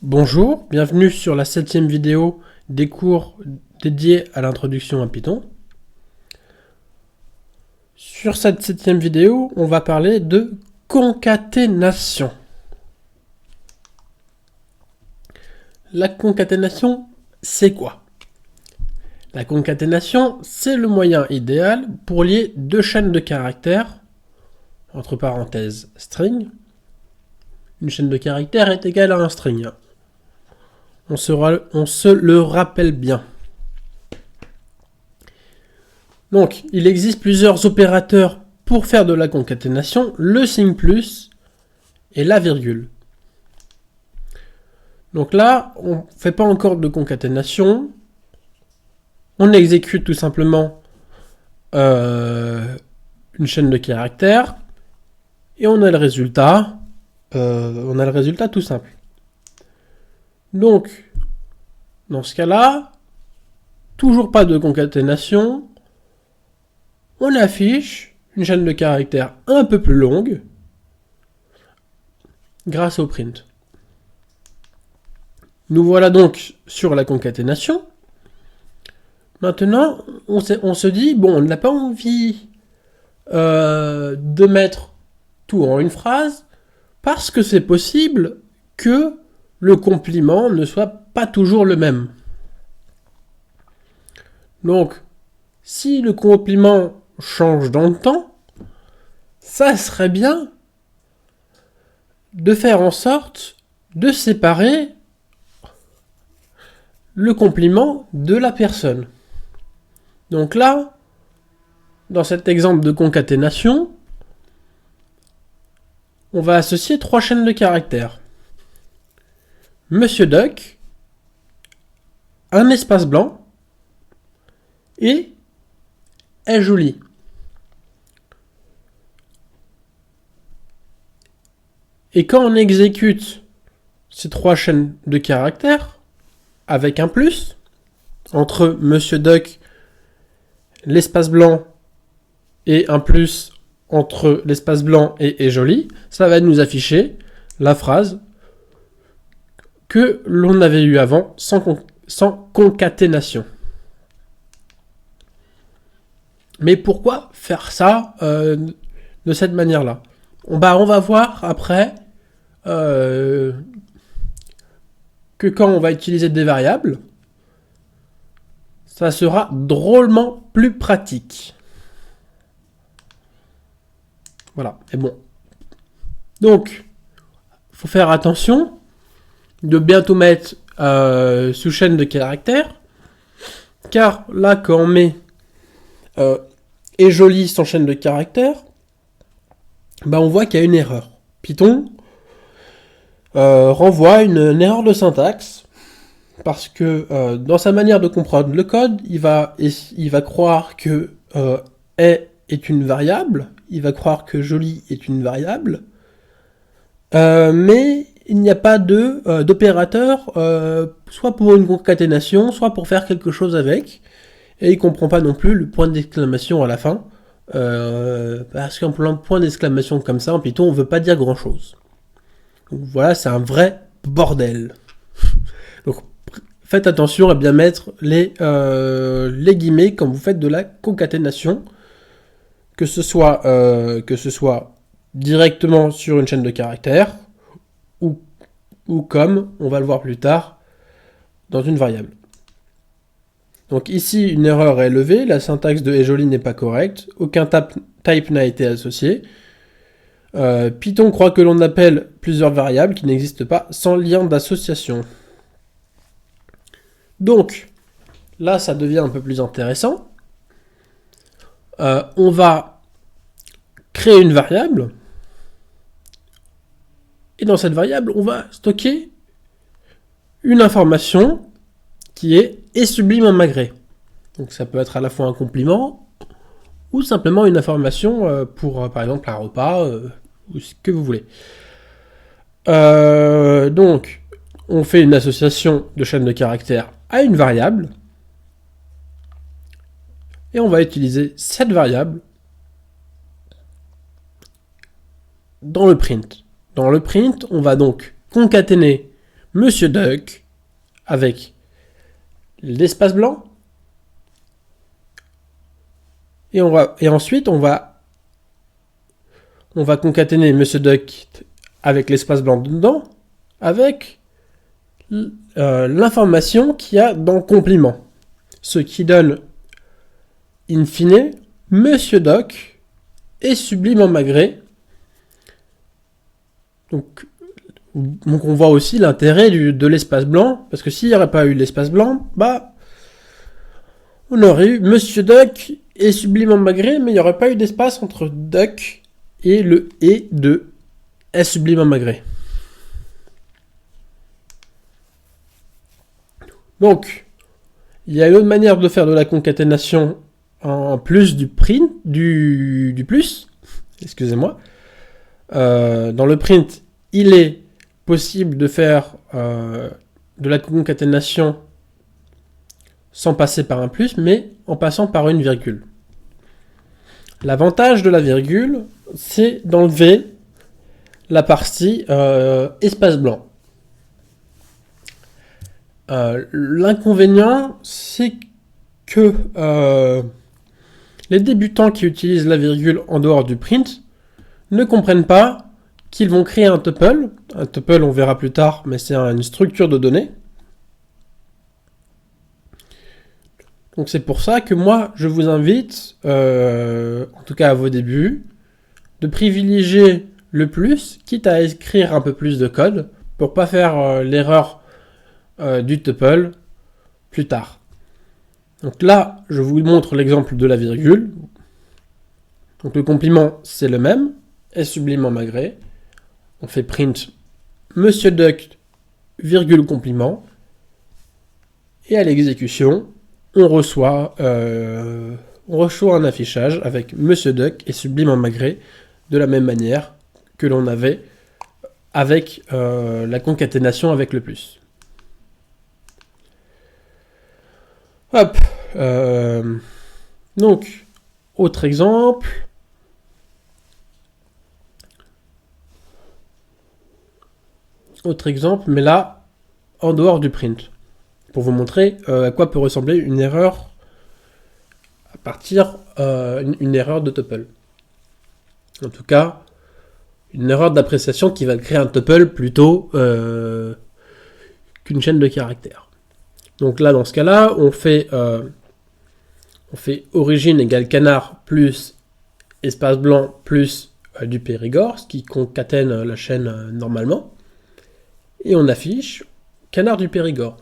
Bonjour, bienvenue sur la 7e vidéo des cours dédiés à l'introduction à Python. Sur cette 7e vidéo, on va parler de concaténation. La concaténation, c'est quoi? La concaténation, c'est le moyen idéal pour lier deux chaînes de caractères, entre parenthèses string. Une chaîne de caractères est égale à un string. On se le rappelle bien. Donc, il existe plusieurs opérateurs pour faire de la concaténation, le signe plus et la virgule. Donc là, on ne fait pas encore de concaténation. On exécute tout simplement une chaîne de caractères et on a le résultat. Tout simple. Donc, dans ce cas-là, toujours pas de concaténation. On affiche une chaîne de caractères un peu plus longue grâce au print. Nous voilà donc sur la concaténation. Maintenant, on se dit, bon, on n'a pas envie de mettre tout en une phrase parce que c'est possible que le complément ne soit pas toujours le même. Donc, si le complément change dans le temps, ça serait bien de faire en sorte de séparer le complément de la personne. Donc là, dans cet exemple de concaténation, on va associer trois chaînes de caractères. Monsieur Duck, un espace blanc et est joli. Et quand on exécute ces trois chaînes de caractères avec un plus entre Monsieur Duck, l'espace blanc et un plus entre l'espace blanc et est joli, ça va nous afficher la phrase que l'on avait eu avant sans concaténation. Mais pourquoi faire ça de cette manière-là? On va voir après que quand on va utiliser des variables, ça sera drôlement plus pratique. Voilà, et bon. Donc, il faut faire attention de bien tout mettre sous chaîne de caractères, car là, quand on met est joli sans chaîne de caractères, on voit qu'il y a une erreur. Python renvoie une erreur de syntaxe parce que dans sa manière de comprendre le code, il va croire que est une variable, il va croire que joli est une variable, mais il n'y a pas d'opérateur, soit pour une concaténation, soit pour faire quelque chose avec, et il comprend pas non plus le point d'exclamation à la fin, parce qu'un point d'exclamation comme ça en Python, on veut pas dire grand chose. Donc voilà, c'est un vrai bordel. Donc faites attention à bien mettre les guillemets quand vous faites de la concaténation, que ce soit directement sur une chaîne de caractères, ou comme, on va le voir plus tard, dans une variable. Donc ici, une erreur est levée, la syntaxe de est joli n'est pas correcte, aucun type n'a été associé. Python croit que l'on appelle plusieurs variables qui n'existent pas sans lien d'association. Donc, là, ça devient un peu plus intéressant. On va créer une variable. Et dans cette variable, on va stocker une information qui est sublime en magret. Donc ça peut être à la fois un compliment ou simplement une information pour, par exemple, un repas ou ce que vous voulez. Donc, on fait une association de chaîne de caractères à une variable et on va utiliser cette variable dans le print. Dans le print, on va donc concaténer Monsieur Duck avec l'espace blanc. Et ensuite, on va concaténer Monsieur Duck avec l'espace blanc dedans, avec l'information qu'il y a dans complément. Ce qui donne, in fine, Monsieur Duck est sublime en magret. Donc on voit aussi l'intérêt de l'espace blanc, parce que s'il n'y aurait pas eu l'espace blanc, on aurait eu Monsieur Duck est sublime en magret, mais il n'y aurait pas eu d'espace entre Duck et le et de est sublime en magret. Donc, il y a une autre manière de faire de la concaténation en plus du print, du plus. Excusez-moi. Dans le print, il est possible de faire de la concaténation sans passer par un plus, mais en passant par une virgule. L'avantage de la virgule, c'est d'enlever la partie espace blanc. L'inconvénient, c'est que les débutants qui utilisent la virgule en dehors du print ne comprennent pas qu'ils vont créer un tuple. Un tuple, on verra plus tard, mais c'est une structure de données. Donc c'est pour ça que moi, je vous invite, en tout cas à vos débuts, de privilégier le plus, quitte à écrire un peu plus de code, pour pas faire l'erreur du tuple plus tard. Donc là, je vous montre l'exemple de la virgule. Donc le complément, c'est le même, est sublime en magret. On fait print Monsieur Duck, virgule complément. Et à l'exécution, on reçoit un affichage avec Monsieur Duck est sublime en magret, de la même manière que l'on avait avec la concaténation avec le plus. Hop. Donc, autre exemple. Mais là, en dehors du print. Pour vous montrer à quoi peut ressembler une erreur à partir une erreur de tuple. En tout cas, une erreur d'appréciation qui va créer un tuple plutôt qu'une chaîne de caractères. Donc là, dans ce cas-là, on fait origine égale canard plus espace blanc plus du Périgord, ce qui concatène la chaîne normalement. Et on affiche canard du Périgord.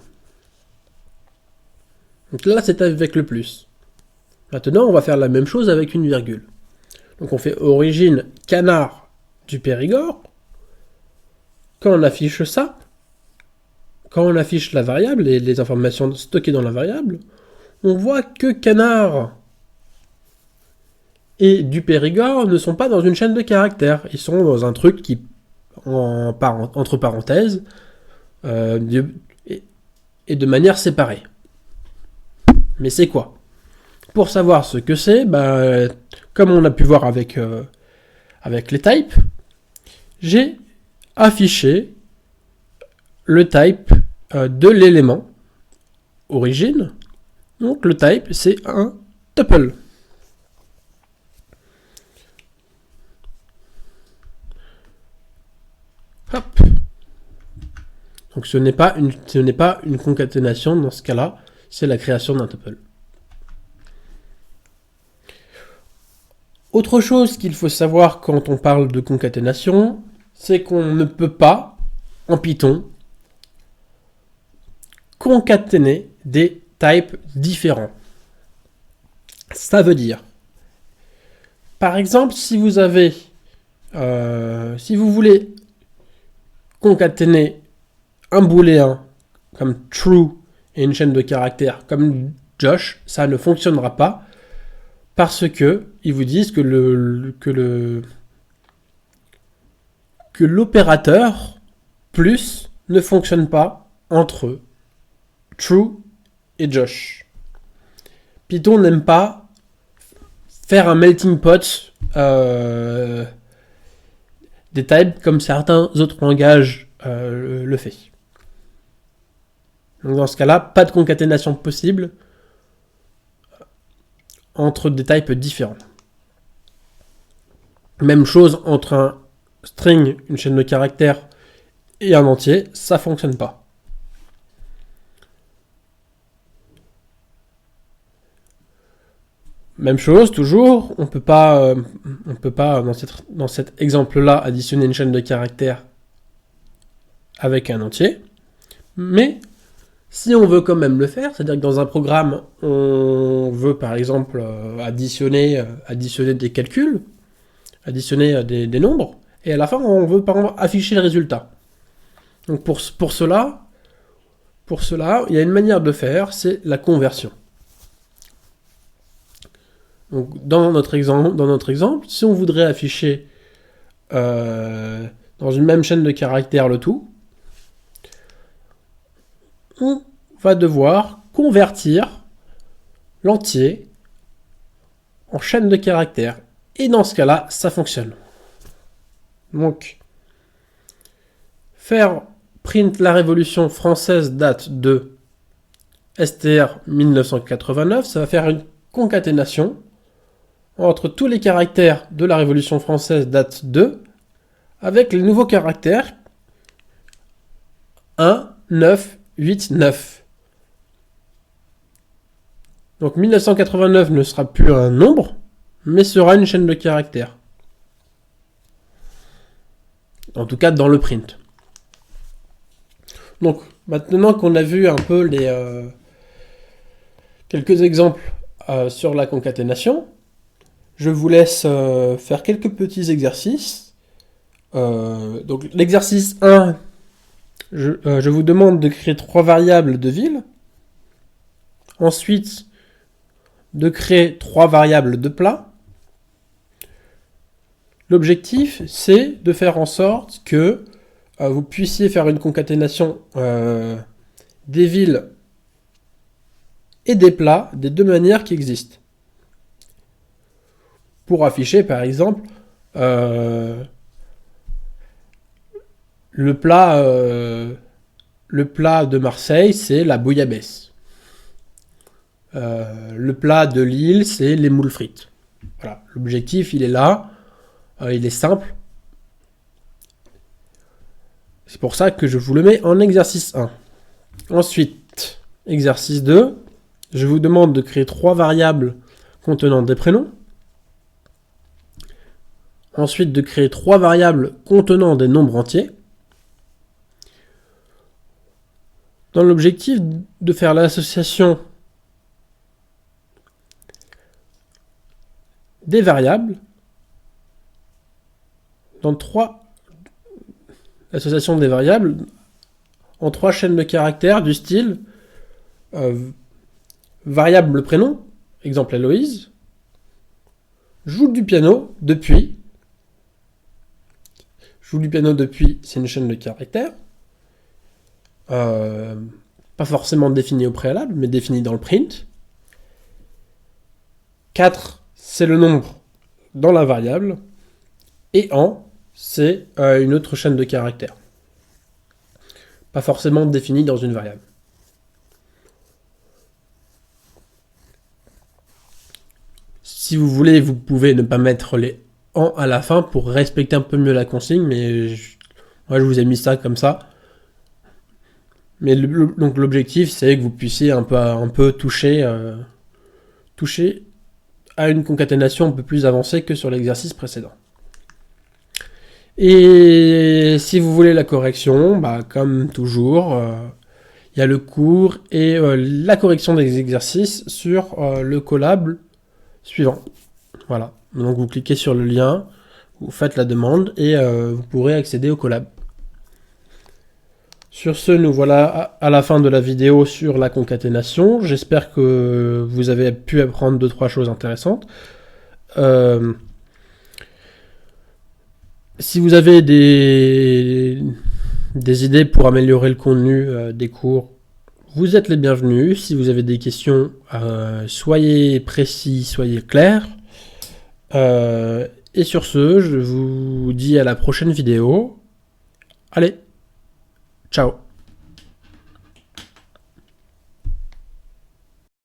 Donc là, c'est avec le plus. Maintenant, on va faire la même chose avec une virgule. Donc on fait origine canard du Périgord. Quand on affiche ça, quand on affiche la variable et les informations stockées dans la variable, on voit que canard et du Périgord ne sont pas dans une chaîne de caractères. Ils sont dans un truc qui, entre parenthèses, et de manière séparée. Mais c'est quoi? Pour savoir ce que c'est, comme on a pu voir avec les types, j'ai affiché le type de l'élément origine. Donc le type, c'est un tuple. Hop. Donc ce n'est pas une concaténation dans ce cas-là, c'est la création d'un tuple. Autre chose qu'il faut savoir quand on parle de concaténation, c'est qu'on ne peut pas, en Python, concaténer des types différents. Ça veut dire, par exemple, si vous voulez concaténer un booléen comme true et une chaîne de caractères comme Josh, ça ne fonctionnera pas parce que ils vous disent que l'opérateur plus ne fonctionne pas entre true et Josh. Python n'aime pas faire un melting pot des types comme certains autres langages le fait. Donc dans ce cas-là, pas de concaténation possible entre des types différents. Même chose entre un string, une chaîne de caractères, et un entier, ça fonctionne pas. Même chose, toujours, on peut pas dans cet exemple-là additionner une chaîne de caractères avec un entier. Mais si on veut quand même le faire, c'est-à-dire que dans un programme, on veut par exemple additionner des calculs, additionner des nombres, et à la fin, on veut par exemple afficher le résultat. Donc pour cela, il y a une manière de faire, c'est la conversion. Donc dans notre exemple, si on voudrait afficher dans une même chaîne de caractères le tout, on va devoir convertir l'entier en chaîne de caractères. Et dans ce cas-là, ça fonctionne. Donc, faire print la Révolution française date de STR 1989, ça va faire une concaténation entre tous les caractères de la Révolution française date de avec les nouveaux caractères 1, 9, 8, 9. Donc 1989 ne sera plus un nombre, mais sera une chaîne de caractères. En tout cas dans le print. Donc maintenant qu'on a vu un peu les quelques exemples sur la concaténation, je vous laisse faire quelques petits exercices. Donc l'exercice 1, je vous demande de créer 3 variables de ville. Ensuite, de créer 3 variables de plat. L'objectif, c'est de faire en sorte que vous puissiez faire une concaténation des villes et des plats des deux manières qui existent. Pour afficher, par exemple, le plat de Marseille, c'est la bouillabaisse. Le plat de Lille, c'est les moules frites. Voilà, l'objectif, il est là. Il est simple. C'est pour ça que je vous le mets en exercice 1. Ensuite, exercice 2, je vous demande de créer 3 variables contenant des prénoms. Ensuite, de créer 3 variables contenant des nombres entiers. Dans l'objectif de faire l'association des variables l'association des variables en 3 chaînes de caractères du style variable prénom, exemple Héloïse, joue du piano depuis. Joue du piano depuis, c'est une chaîne de caractères. Pas forcément définie au préalable, mais définie dans le print. 4, c'est le nombre dans la variable. Et en, c'est une autre chaîne de caractères. Pas forcément définie dans une variable. Si vous voulez, vous pouvez ne pas mettre les en à la fin pour respecter un peu mieux la consigne, mais moi je vous ai mis ça comme ça. Mais donc l'objectif, c'est que vous puissiez un peu toucher à une concaténation un peu plus avancée que sur l'exercice précédent. Et si vous voulez la correction, comme toujours, il y a le cours et la correction des exercices sur le Colab suivant. Voilà. Donc vous cliquez sur le lien, vous faites la demande et vous pourrez accéder au Colab. Sur ce, nous voilà à la fin de la vidéo sur la concaténation. J'espère que vous avez pu apprendre 2-3 choses intéressantes. Si vous avez des idées pour améliorer le contenu des cours, vous êtes les bienvenus. Si vous avez des questions, soyez précis, soyez clairs. Et sur ce, je vous dis à la prochaine vidéo. Allez, ciao!